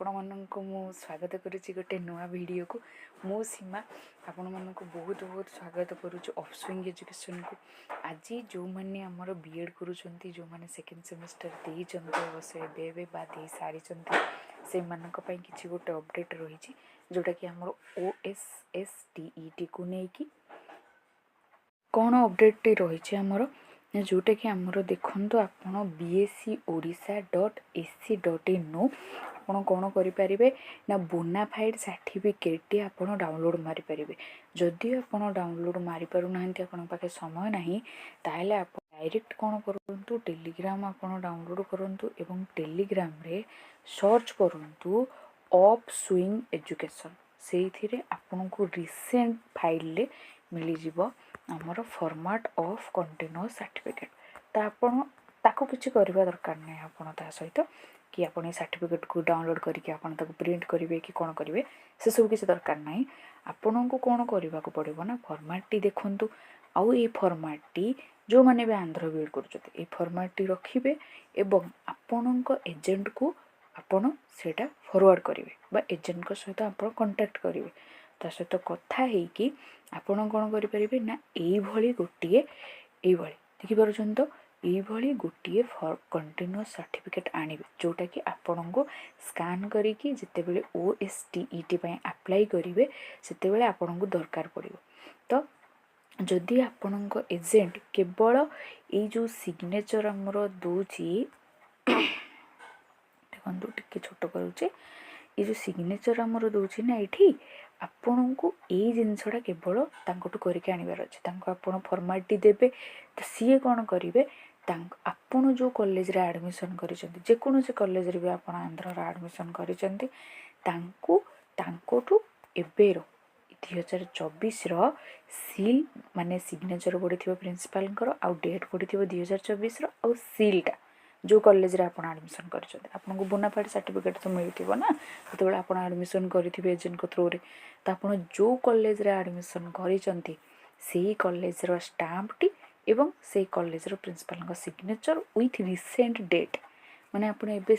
आपण मानक मु स्वागत करुच्ची गोटे नुआ वीडियो को मु सीमा आपण मानक बहुत बहुत स्वागत करुच्ची ऑफस्विंग एजुकेशन को। आज जो मैंने आमर बीएड करुँच जो मैंने सेकेंड सेमेस्टर देते बा दे सारी से मानक किसी गोटे अपडेट रही जोटा कि आमर OSSTET को लेकिन कौन अपडेट रही आमर जोटा कि आमर देखो आपण bscorissa.ac.in नु आपण कौन करें ना बोनाफाइड सर्टिफिकेट आपण डाउनलोड मारी पारे। जदि आपण डाउनलोड मारी पारु नाहंती आपण पाखे समय नाही ताहले आप डायरेक्ट कौन करंतु टेलीग्राम आपण डाउनलोड करंतु एवं टेलीग्राम रे सर्च करंतु ऑफस्विंग एजुकेशन से आपण को रिसेंट फाइल रे मिली जिवो आमर फॉर्मेट ऑफ कंटीन्यूअस सर्टिफिकेट। तो आपण ताको किछि करबा दरकार नै आपण ता सहित कि आपण सर्टिफिकेट को डाउनलोड करके आपण ताको प्रिंट करिवे कि कोन करिवे से सब किछि दरकार नै। आपण को कोन करबा को पड़िबो ना फॉर्मेट टी देखंतु आउ ए फॉर्मेट टी जो माने बे आंध्र बीएड करछते ए फॉर्मेट टी रखिबे एवं आपण को एजेंट को आपण सेटा फॉरवर्ड करिवे बा एजेंट को सहित आपण कांटेक्ट करिवे ता सहित कथा हे कि आपण कोन करि परिबे ना एई भली गोटिए एई भली देखि परछन तो एई भली गोटिए फॉर कंटीन्यूअस सर्टिफिकेट आनिबे जोटा कि आपण को स्कैन करिकि जते बेले OSTET पय अप्लाई करिवे सेते बेले आपण को दरकार पड़िबो। तो जदि आपण को एजेंट केवल एई जो सिग्नेचर हमरो दोची देखंतु टिके छोटो करूचे ये जो सिग्नेचर हमरो दोची ना एठी आपण को एई जिनसडा केवल तांकोटू करके आनिबार अछि तांको आपण फॉर्मेलिटी देबे तो सीए कोन करिवे आपण जो कॉलेज रे एडमिशन करिसेंती जे कोनो से कॉलेज रे भी आपण आंध्र रे एडमिशन करिसेंती तांको तांकोटू एबेरो 2024 रो सील माने सिग्नेचर पड़िथिबो प्रिंसिपल कर आ डेट पड़िथिबो 2024 रो आ सीलटा जो कॉलेज रे आपण एडमिशन करिसेंती आपण को बोनाफाइड सर्टिफिकेट तो मिलथिबो ना जतबेला आपण एडमिशन करिथिबे एजेंट को थ्रू रे तो आपण जो कॉलेज रे एडमिशन करिसेंती सेही कॉलेज रो स्टैम्प टी एवं से कॉलेज रो प्रिंसिपल का सिग्नेचर विथ रिसेंट डेट माने आपण एबे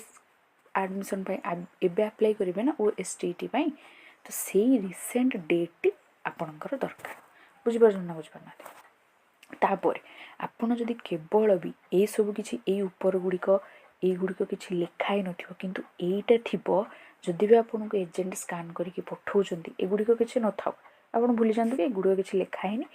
एडमिशन पय एबे अप्लाई करिवे ना OSTET पय तो सेही रिसेंट डेट आपणकर दरकार बुझि परछन ना बुझि परना तापर आपण जदि केवल भी ए सब किछि ए ऊपर गुड़िक ए गुड़िक किछि लिखाई नथिबो किंतु एटा थिबो जदि भी आपण को एजेंट स्कैन करके पठाउचंती ए गुड़िक किछि न थाउ आपण भूली जानते कि गुड़िक किछि लिखाई नि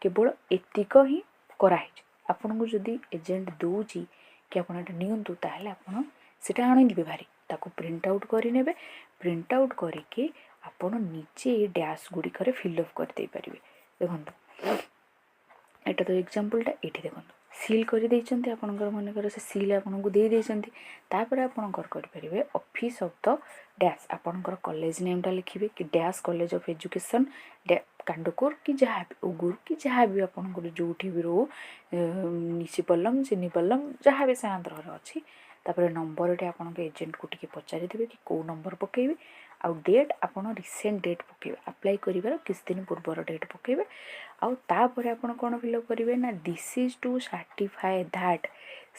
केवल एतिक ही कराई आपण को जदि एजेंट दोची कि आपण एटा नियंतु ताहले आपण सेटा आनि दिबे भारी ताको प्रिंट आउट करि नेबे प्रिंट आउट करके आपण नीचे ए डैश गुड़िक रे फिल अप कर दे परिबे। देखंतु एटा तो एग्जांपलटा एठी देखंतु सील कर देइचंती आपनकर मन कर से सील आपन को दे देइचंती तापर आपनकर कर परिबे ऑफिस ऑफ द डैश आपनकर कॉलेज नेमटा लिखिबे कि डैश कॉलेज ऑफ एजुकेशन कांडकोर कि जहाँ भी उगुर कि जहाँ भी आपनकर जोठी भी रो निशिपल्लम चिनीपल्लम जहाँ भी से आंध्र रे अछि तापर नंबर टे आपन के एजेंट को टिके पचारि देबे कि को नंबर पकेबे आ डेट आपन रिसेंट डेट पकेबे अप्लाई करिवार किस दिन पूर्वर डेट पकेबे आ तापर आपन कोन फिलअप करिवे ना this is to certify that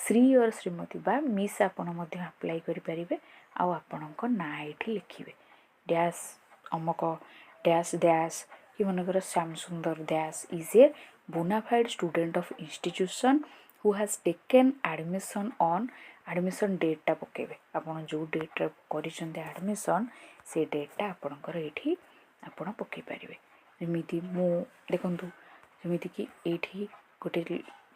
Shri और श्रीमती बा मिस आपन मध्ये अप्लाई करि परिबे आ आपन को ना एठी लिखिबे डैश अमक डैश डैश कि मनकर Shyam Sundar dash is a bona fide student of institution who has taken admission on admission date पकेबे आपन जो डेट रे करिसंते एडमिशन से डेटा आपनकर एठी आपन पके परिबे। जेमिति मु देखंतु जेमिति कि एठी गोटे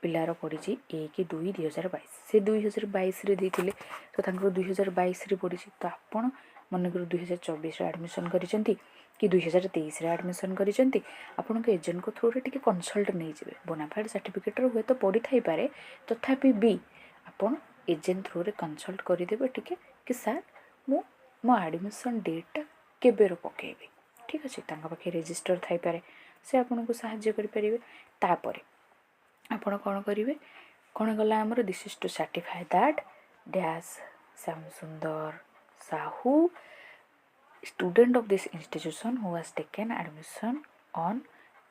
पिलार पड़िछि 1/2/2022 से 2022 रे देथिले तो तांकर 2022 रे पड़िछि तो आपन मनकर 2024 रे एडमिशन करिसंती कि 2023 रे एडमिशन करिसंती आपन के एजेंट को थ्रू रे टिके कंसल्ट नै जिवे बोनाफाइड सर्टिफिकेट रो होय तो पड़ी थाई पारे तथापि भी आपन एजेंट थ्रू रे कंसल्ट करि देबे टिके कि सर मो एडमिशन डेट केबे रो पकेबे ठीक अछि तांका पाखे रजिस्टर थाई पारे से आपन को सहाय्य करि परिबे। तापरे आपण कोन करिवे कोन गला हमर this is to certify that dash Shyam Sundar Sahu student of this institution who has taken admission on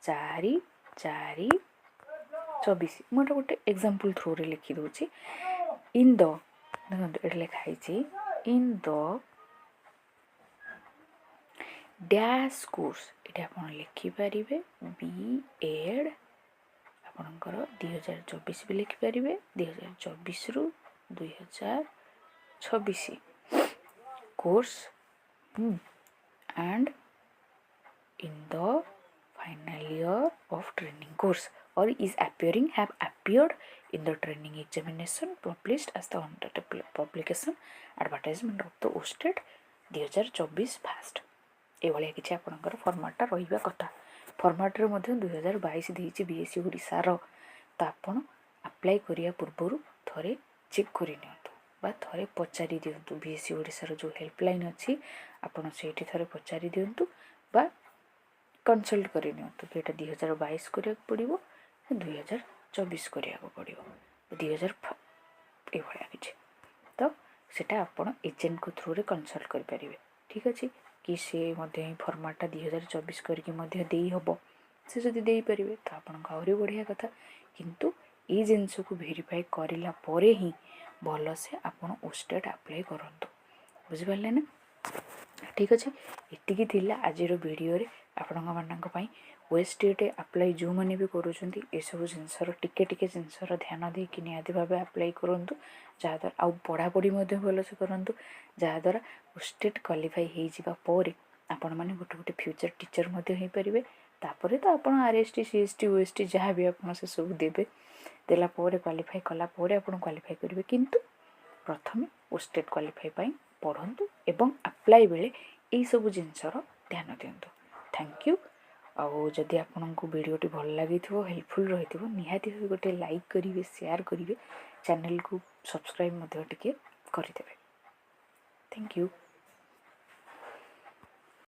4/4/24 मोटा गोटे एग्जांपल थ्रू रे लिखि दोछि इन द देखंतु एट लिखा हिची इन द ଡ୍ୟାସ୍ କୋର୍ସ ଏଠି ଆପଣ ଲେଖିପାରିବେ B.Ed ଆପଣଙ୍କର 2024 ବି ଲେଖିପାରିବେ 2024ରୁ 2026 course and in the final year of training course or is appearing have appeared in the training examination published as the publication advertisement of the Osstet 2024 first ଏଭଳିଆ କିଛି ଆପଣଙ୍କର ଫର୍ମାଟ୍ଟା ରହିବା କଥା। ଫର୍ମାଟ୍ରେ ମଧ୍ୟ 2022 ଦେଇଛି BSc ଓଡ଼ିଶାର। ତ ଆପଣ ଆପ୍ଲାଏ କରିବା ପୂର୍ବରୁ ଥରେ ଚେକ୍ କରିନିଅନ୍ତୁ ବା ଥରେ ପଚାରି ଦିଅନ୍ତୁ। BSc ଓଡ଼ିଶାର ଯେଉଁ ହେଲ୍ପଲାଇନ୍ ଅଛି ଆପଣ ସେଇଠି ଥରେ ପଚାରି ଦିଅନ୍ତୁ ବା କନସଲ୍ଟ କରିନିଅନ୍ତୁ କି ଏଇଟା 2022 କରିବାକୁ ପଡ଼ିବ 2024 କରିବାକୁ ପଡ଼ିବ 2000 ଏଭଳିଆ କିଛି। ତ ସେଇଟା ଆପଣ ଏଜେଣ୍ଟଙ୍କ ଥ୍ରୁରେ କନସଲ୍ଟ କରିପାରିବେ। ଠିକ୍ ଅଛି କି ସେ ମଧ୍ୟ ଏଇ ଫର୍ମାଟ୍ଟା 2024 କରିକି ମଧ୍ୟ ଦେଇହେବ। ସେ ଯଦି ଦେଇପାରିବେ ତ ଆପଣଙ୍କ ଆହୁରି ବଢ଼ିଆ କଥା। କିନ୍ତୁ ଏଇ ଜିନିଷକୁ ଭେରିଫାଏ କରିଲା ପରେ ହିଁ ଭଲସେ ଆପଣ ଓଷ୍ଟେଟ୍ ଆପ୍ଲାଏ କରନ୍ତୁ। ବୁଝିପାରିଲେ ନା? ଠିକ୍ ଅଛି, ଏତିକି ଥିଲା ଆଜିର ଭିଡ଼ିଓରେ ଆପଣମାନଙ୍କ ପାଇଁ। ଓଷ୍ଟେଟ୍ ଆପ୍ଲାଏ ଯେଉଁମାନେ ବି କରୁଛନ୍ତି ଏସବୁ ଜିନିଷର ଟିକେ ଜିନିଷର ଧ୍ୟାନ ଦେଇକି ନିହାତି ଭାବେ ଆପ୍ଲାଏ କରନ୍ତୁ। ଯାହାଦ୍ୱାରା ଆଉ ପଢ଼ାପଢ଼ି ମଧ୍ୟ ଭଲସେ କରନ୍ତୁ। ଯାହାଦ୍ୱାରା ଓଷ୍ଟେଟ୍ କ୍ୱାଲିଫାଇ ହେଇଯିବା ପରେ ଆପଣମାନେ ଗୋଟେ ଫ୍ୟୁଚର୍ ଟିଚର୍ ମଧ୍ୟ ହେଇପାରିବେ। ତାପରେ ତ ଆପଣ RST CST OST ଯାହା ବି ଆପଣ ସେସବୁ ଦେଲା ପରେ କ୍ୱାଲିଫାଇ କଲା ପରେ ଆପଣ କ୍ୱାଲିଫାଇ କରିବେ। କିନ୍ତୁ ପ୍ରଥମେ ଓଷ୍ଟେଟ୍ କ୍ୱାଲିଫାଇ ପାଇଁ ପଢ଼ନ୍ତୁ ଏବଂ ଆପ୍ଲାଏ ବେଳେ ଏଇସବୁ ଜିନିଷର ଧ୍ୟାନ ଦିଅନ୍ତୁ। Thank you. ଆଉ ଯଦି ଆପଣଙ୍କୁ ଭିଡ଼ିଓଟି ଭଲ ଲାଗିଥିବ ହେଲ୍ପଫୁଲ୍ ରହିଥିବ ନିହାତି ଭାବେ ଗୋଟେ ଲାଇକ୍ କରିବେ, ସେୟାର କରିବେ, ଚ୍ୟାନେଲକୁ ସବସ୍କ୍ରାଇବ୍ ମଧ୍ୟ ଟିକେ କରିଦେବେ। Thank you.